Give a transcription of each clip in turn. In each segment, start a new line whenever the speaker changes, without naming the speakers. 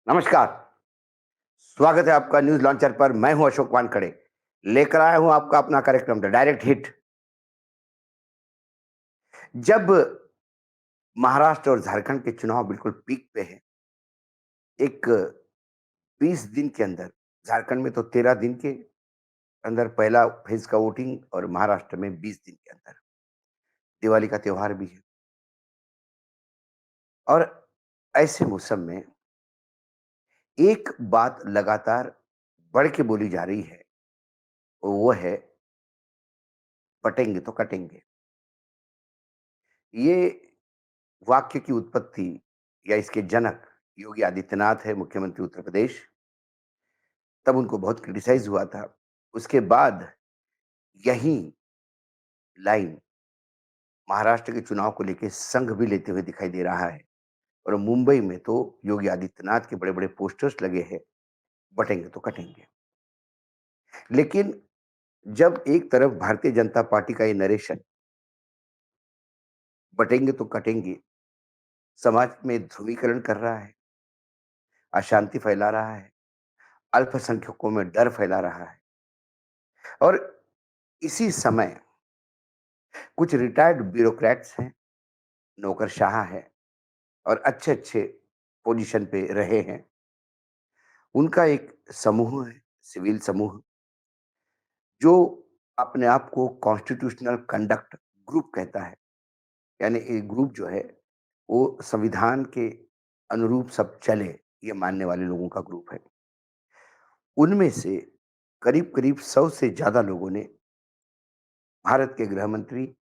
नमस्कार, स्वागत है आपका न्यूज़ लॉन्चर पर। मैं हूं अशोक वानखड़े, लेकर आया हूं आपका अपना कार्यक्रम द डायरेक्ट हिट। जब महाराष्ट्र और झारखंड के चुनाव बिल्कुल पीक पे हैं, एक 20 दिन के अंदर, झारखंड में तो 13 दिन के अंदर पहला फेज का वोटिंग और महाराष्ट्र में 20 दिन के अंदर दिवाली का त्योहार भी है। और ऐसे मौसम में एक बात लगातार बढ़ के बोली जा रही है, वो है बटेंगे तो कटेंगे। ये वाक्य की उत्पत्ति या इसके जनक योगी आदित्यनाथ है, मुख्यमंत्री उत्तर प्रदेश। तब उनको बहुत क्रिटिसाइज हुआ था। उसके बाद यही लाइन महाराष्ट्र के चुनाव को लेके संघ भी लेते हुए दिखाई दे रहा है। और मुंबई में तो योगी आदित्यनाथ के बड़े बड़े पोस्टर्स लगे हैं, बटेंगे तो कटेंगे। लेकिन जब एक तरफ भारतीय जनता पार्टी का ये नरेशन, बटेंगे तो कटेंगे, समाज में ध्रुवीकरण कर रहा है, अशांति फैला रहा है, अल्पसंख्यकों में डर फैला रहा है, और इसी समय कुछ रिटायर्ड ब्यूरोक्रेट्स हैं, नौकरशाह हैं और अच्छे-अच्छे पोजीशन पे रहे हैं। उनका एक समूह है, सिविल समूह, जो अपने आप को कॉन्स्टिट्यूशनल कंडक्ट ग्रुप कहता है। यानी ये ग्रुप जो है, वो संविधान के अनुरूप सब चले, ये मानने वाले लोगों का ग्रुप है। उनमें से करीब-करीब 100 से ज़्यादा लोगों ने भारत के गृह मंत्री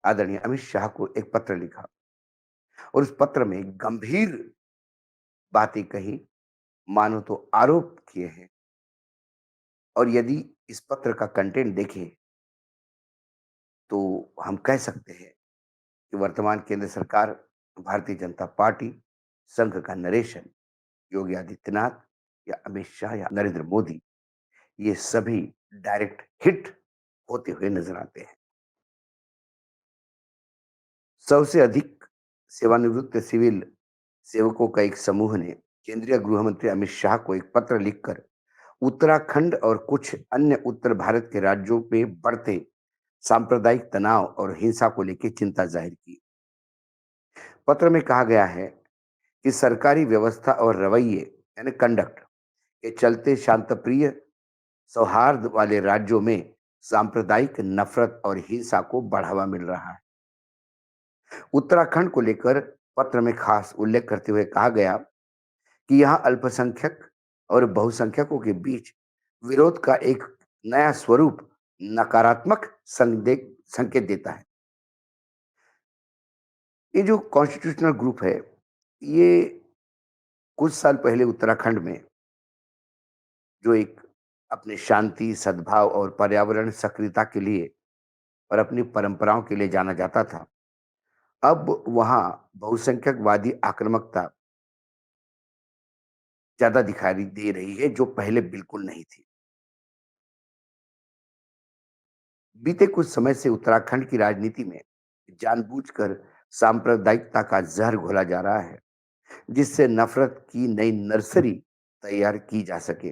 आदरणीय अमित शाह को एक पत्र लिखा और उस पत्र में गंभीर बातें कही, मानो तो आरोप किए हैं। और यदि इस पत्र का कंटेंट देखें, तो हम कह सकते हैं कि वर्तमान केंद्र सरकार, भारतीय जनता पार्टी, संघ का नरेशन, योगी आदित्यनाथ या अमित शाह या नरेंद्र मोदी, ये सभी डायरेक्ट हिट होते हुए नजर आते हैं। 100 से अधिक सेवानिवृत्त सिविल सेवकों का एक समूह ने केंद्रीय गृह मंत्री अमित शाह को एक पत्र लिखकर उत्तराखंड और कुछ अन्य उत्तर भारत के राज्यों में बढ़ते सांप्रदायिक तनाव और हिंसा को लेकर चिंता जाहिर की। पत्र में कहा गया है कि सरकारी व्यवस्था और रवैये यानी कंडक्ट के चलते शांतप्रिय सौहार्द वाले राज्यों में सांप्रदायिक नफरत और हिंसा को बढ़ावा मिल रहा है। उत्तराखंड को लेकर पत्र में खास उल्लेख करते हुए कहा गया कि यहाँ अल्पसंख्यक और बहुसंख्यकों के बीच विरोध का एक नया स्वरूप नकारात्मक संकेत देता है। ये जो कॉन्स्टिट्यूशनल ग्रुप है, ये कुछ साल पहले उत्तराखंड में जो एक अपने शांति, सद्भाव और पर्यावरण सक्रियता के लिए और अपनी परंपराओं के लिए जाना जाता था, अब वहाँ बहुसंख्यकवादी आक्रामकता ज़्यादा दिखाई दे रही है, जो पहले बिल्कुल नहीं थी। बीते कुछ समय से उत्तराखंड की राजनीति में जानबूझकर सांप्रदायिकता का जहर घोला जा रहा है, जिससे नफरत की नई नर्सरी तैयार की जा सके।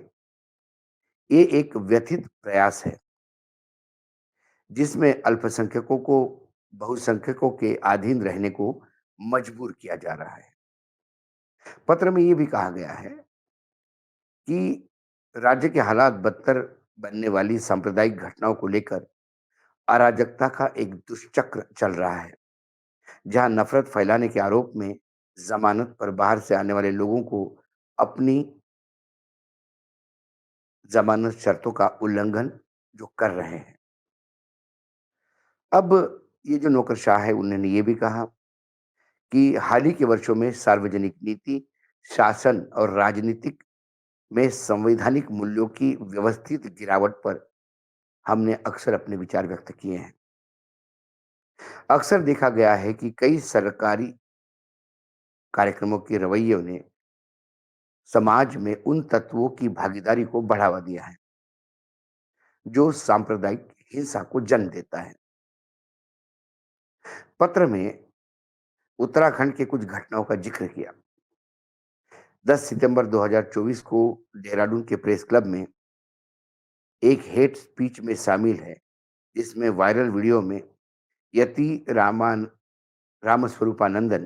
ये एक व्यथित प्रयास है, जिसमें अल्पसंख्यकों को बहुसंख्यकों के अधीन रहने को मजबूर किया जा रहा है। पत्र में ये भी कहा गया है कि राज्य के हालात बदतर बनने वाली सांप्रदायिक घटनाओं को लेकर अराजकता का एक दुष्चक्र चल रहा है, जहां नफरत फैलाने के आरोप में जमानत पर बाहर से आने वाले लोगों को अपनी जमानत शर्तों का उल्लंघन जो कर रहे हैं। अब ये जो नौकरशाह है, उन्होंने ये भी कहा कि हाल ही के वर्षों में सार्वजनिक नीति, शासन और राजनीतिक में संवैधानिक मूल्यों की व्यवस्थित गिरावट पर हमने अक्सर अपने विचार व्यक्त किए हैं। अक्सर देखा गया है कि कई सरकारी कार्यक्रमों के रवैयों ने समाज में उन तत्वों की भागीदारी को बढ़ावा दिया है, जो सांप्रदायिक हिंसा को जन्म देता है। पत्र में उत्तराखंड के कुछ घटनाओं का जिक्र किया, 10 सितंबर 2024 को देहरादून के प्रेस क्लब में एक हेट स्पीच में शामिल है, जिसमें वायरल वीडियो में यति रामस्वरूपानंदन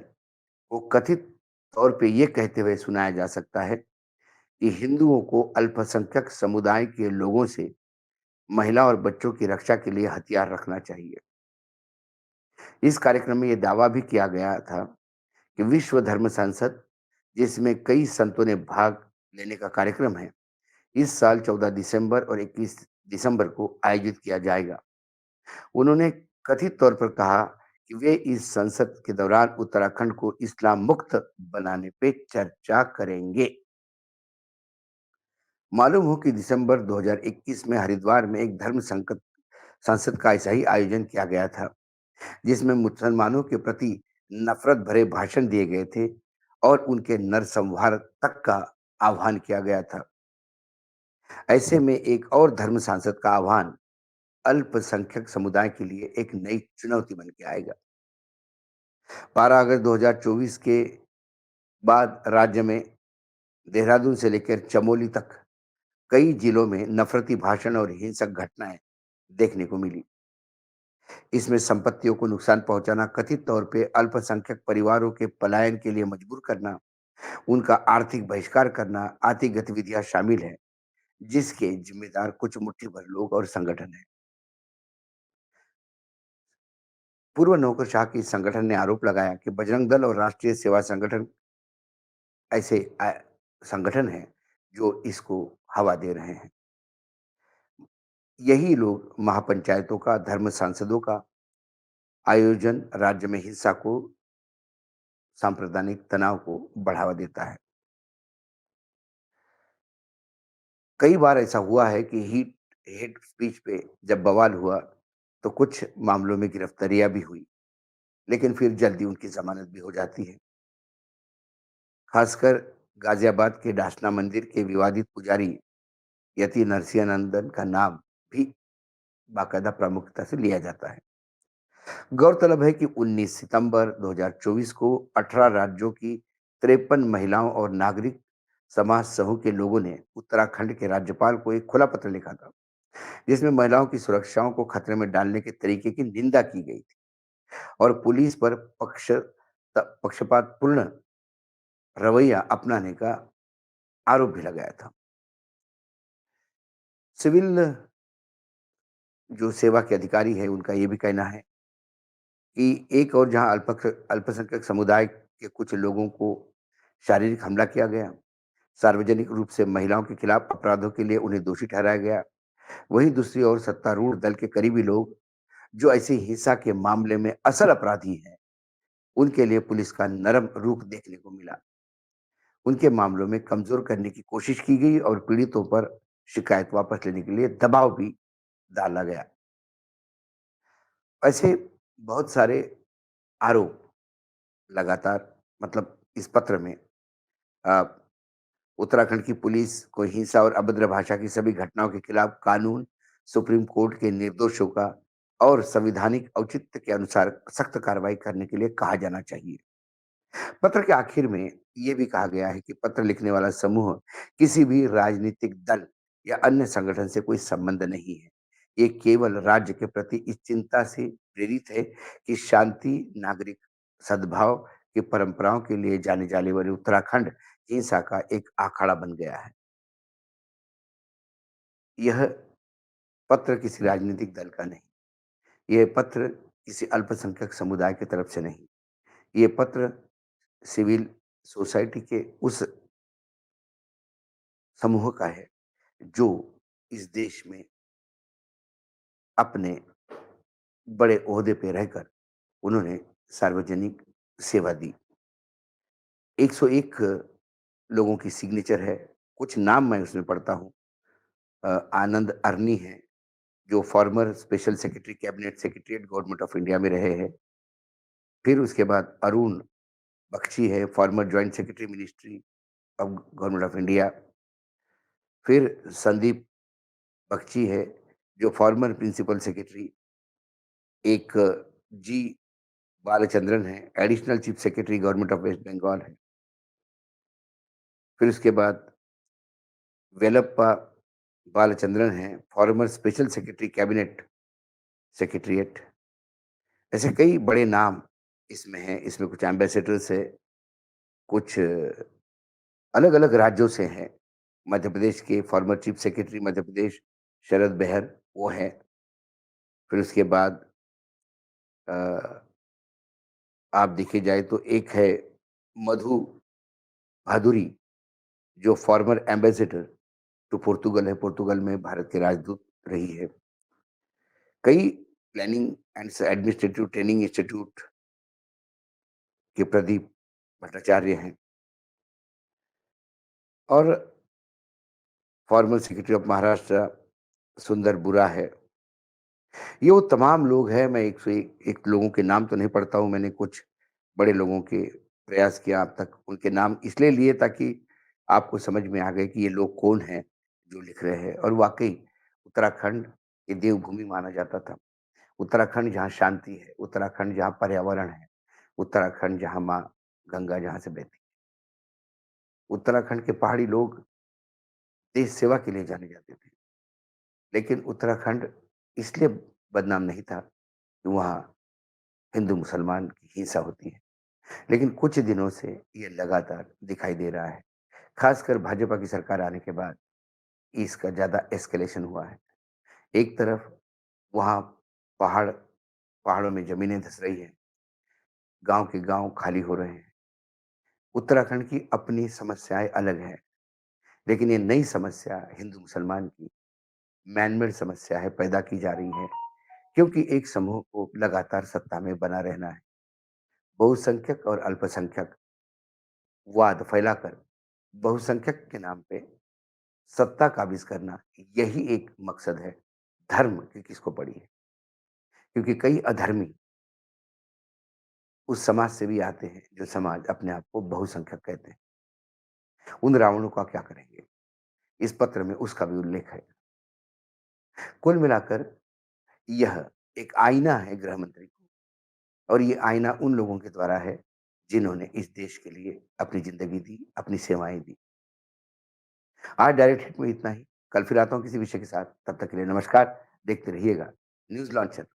को कथित तौर पे ये कहते हुए सुनाया जा सकता है कि हिंदुओं को अल्पसंख्यक समुदाय के लोगों से महिला और बच्चों की रक्षा के लिए हथियार रखना चाहिए। इस कार्यक्रम में ये दावा भी किया गया था कि विश्व धर्म संसद, जिसमें कई संतों ने भाग लेने का कार्यक्रम है, इस साल 14 दिसंबर और 21 दिसंबर को आयोजित किया जाएगा। उन्होंने कथित तौर पर कहा कि वे इस संसद के दौरान उत्तराखंड को इस्लाम मुक्त बनाने पे चर्चा करेंगे। मालूम हो कि दिसंबर 2021 में हरिद्वार में एक धर्म संकट संसद का ऐसा ही आयोजन किया गया था, जिसमें मुसलमानों के प्रति नफरत भरे भाषण दिए गए थे और उनके नरसंहार तक का आह्वान किया गया था। ऐसे में एक और धर्म सांसद का आह्वान अल्पसंख्यक समुदाय के लिए एक नई चुनौती बन के आएगा। 12 अगस्त 2024 के बाद राज्य में देहरादून से लेकर चमोली तक कई जिलों में नफरती भाषण और हिंसक घटनाएं देखने को मिली। इसमें संपत्तियों को नुकसान पहुंचाना, कथित तौर पे अल्पसंख्यक परिवारों के पलायन के लिए मजबूर करना, उनका आर्थिक बहिष्कार करना आदि गतिविधियां शामिल है, जिसके जिम्मेदार कुछ मुट्ठी भर लोग और संगठन हैं। पूर्व नौकरशाह के इस संगठन ने आरोप लगाया कि बजरंग दल और राष्ट्रीय सेवा संगठन ऐसे संगठन हैं जो इसको हवा दे रहे हैं। यही लोग महापंचायतों का, धर्म सांसदों का आयोजन राज्य में हिंसा को, सांप्रदायिक तनाव को बढ़ावा देता है। कई बार ऐसा हुआ है कि हेट स्पीच पे जब बवाल हुआ, तो कुछ मामलों में गिरफ्तारियां भी हुई, लेकिन फिर जल्दी उनकी जमानत भी हो जाती है। खासकर गाजियाबाद के डासना मंदिर के विवादित पुजारी यति नरसिंहानंदन का नाम भी बाकायदा प्रामुख्यता से लिया जाता है। गौरतलब है कि 19 सितंबर 2024 को 18 राज्यों की 53 महिलाओं और नागरिक समाज समूह के लोगों ने उत्तराखंड के राज्यपाल को एक खुला पत्र लिखा था, जिसमें महिलाओं की सुरक्षाओं को खतरे में डालने के तरीके की निंदा की गई थी और पुलिस पर पक्षपातपूर्ण रवैया अपनाने का आरोप भी लगाया था। सिविल जो सेवा के अधिकारी है, उनका ये भी कहना है कि एक और जहां अल्पसंख्यक समुदाय के कुछ लोगों को शारीरिक हमला किया गया, सार्वजनिक रूप से महिलाओं के खिलाफ अपराधों के लिए उन्हें दोषी ठहराया गया, वहीं दूसरी ओर सत्तारूढ़ दल के करीबी लोग जो ऐसी हिंसा के मामले में असल अपराधी हैं, उनके लिए पुलिस का नरम रुख देखने को मिला। उनके मामलों में कमजोर करने की कोशिश की गई और पीड़ितों पर शिकायत वापस लेने के लिए दबाव भी डाला गया। ऐसे बहुत सारे आरोप लगातार, मतलब इस पत्र में अ, उत्तराखंड की पुलिस को हिंसा और अभद्र भाषा की सभी घटनाओं के खिलाफ कानून, सुप्रीम कोर्ट के निर्देशों का और संवैधानिक औचित्य के अनुसार सख्त कार्रवाई करने के लिए कहा जाना चाहिए। पत्र के आखिर में ये भी कहा गया है कि पत्र लिखने वाला समूह किसी भी राजनीतिक दल या अन्य संगठन से कोई संबंध नहीं है। ये केवल राज्य के प्रति इस चिंता से प्रेरित है कि शांति, नागरिक सद्भाव की परंपराओं के लिए जाने जाने वाले उत्तराखंड हिंसा का एक अखाड़ा बन गया है। यह पत्र किसी राजनीतिक दल का नहीं। यह पत्र किसी अल्पसंख्यक समुदाय की तरफ से नहीं। ये पत्र सिविल सोसाइटी के उस समूह का है जो इस देश में अपने बड़े ओहदे पे रहकर उन्होंने सार्वजनिक सेवा दी। 101 लोगों की सिग्नेचर है। कुछ नाम मैं उसमें पढ़ता हूँ। आनंद अरनी हैं, जो farmer special secretary cabinet secretariat government of India में रहे हैं। फिर उसके बाद अरुण बख्शी है, farmer joint secretary ministry of government of India. फिर संदीप बख्शी है, जो फॉर्मर प्रिंसिपल सेक्रेटरी। एक जी बालचंद्रन है, additional chief secretary government of West Bengal है। फिर उसके बाद वेलप्पा बालचंद्रन हैं, former special secretary cabinet secretariat. ऐसे कई बड़े नाम इसमें हैं, इसमें कुछ एम्बेसडर्स हैं, कुछ अलग-अलग राज्यों से हैं। मध्य प्रदेश के former chief secretary Madhya Pradesh शरद बेहर, वो हैं। फिर उसके बाद अ, आप देखी जाए तो एक है मधु भादुरी, जो फॉर्मर एम्बेसडर टू पोर्तुगल है, पोर्तुगल में भारत के राजदूत रही है। कई planning and administrative training institute के प्रदीप भट्टाचार्य हैं और फॉर्मर सेक्रेटरी ऑफ महाराष्ट्र सुंदर बुरा है। ये वो तमाम लोग हैं, मैं एक से एक लोगों के नाम तो नहीं पढ़ता हूँ, मैंने कुछ बड़े लोगों के प्रयास किया अब तक उनके नाम इसलिए लिए ताकि आपको समझ में आ गए कि ये लोग कौन हैं जो लिख रहे हैं। और वाक़ई उत्तराखंड ये देवभूमि माना जाता था। उत्तराखंड जहाँ शांति है, उत्तराखंड जहाँ पर्यावरण है, उत्तराखंड जहाँ माँ गंगा जहाँ से बहती है। उत्तराखंड के पहाड़ी लोग देश सेवा के लिए जाने जाते थे। लेकिन उत्तराखंड इसलिए बदनाम नहीं था कि वहाँ हिंदू-मुसलमान की हिंसा होती है। लेकिन कुछ दिनों से ये लगातार दिखाई दे रहा है। ख़ासकर भाजपा की सरकार आने के बाद इसका ज़्यादा एस्केलेशन हुआ है। एक तरफ वहाँ पहाड़ पहाड़ों में ज़मीनें धँस रही हैं, गाँव के गाँव खाली हो रहे हैं। उत्तराखंड की अपनी समस्याएँ अलग हैं, लेकिन ये नई समस्या हिंदू-मुसलमान की मैन मेड समस्या है, पैदा की जा रही है, क्योंकि एक समूह को लगातार सत्ता में बना रहना है। बहुसंख्यक और अल्पसंख्यक वाद फैलाकर बहुसंख्यक के नाम पे सत्ता काबिज करना, यही एक मकसद है। धर्म की किसको पड़ी है? क्योंकि कई अधर्मी उस समाज से भी आते हैं, जो समाज अपने आप को बहुसंख्यक कहते हैं। उन रावणों का क्या करेंगे? इस पत्र में उसका भी उल्लेख है। कुल मिलाकर यह एक आईना है गृह मंत्री को और ये आईना उन लोगों के द्वारा है, जिन्होंने इस देश के लिए अपनी ज़िंदगी दी, अपनी सेवाएँ दी। आज डायरेक्ट हिट में इतना ही। कल फिर आता हूँ किसी विषय के साथ। तब तक के लिए नमस्कार। देखते रहिएगा न्यूज़ लॉन्चर।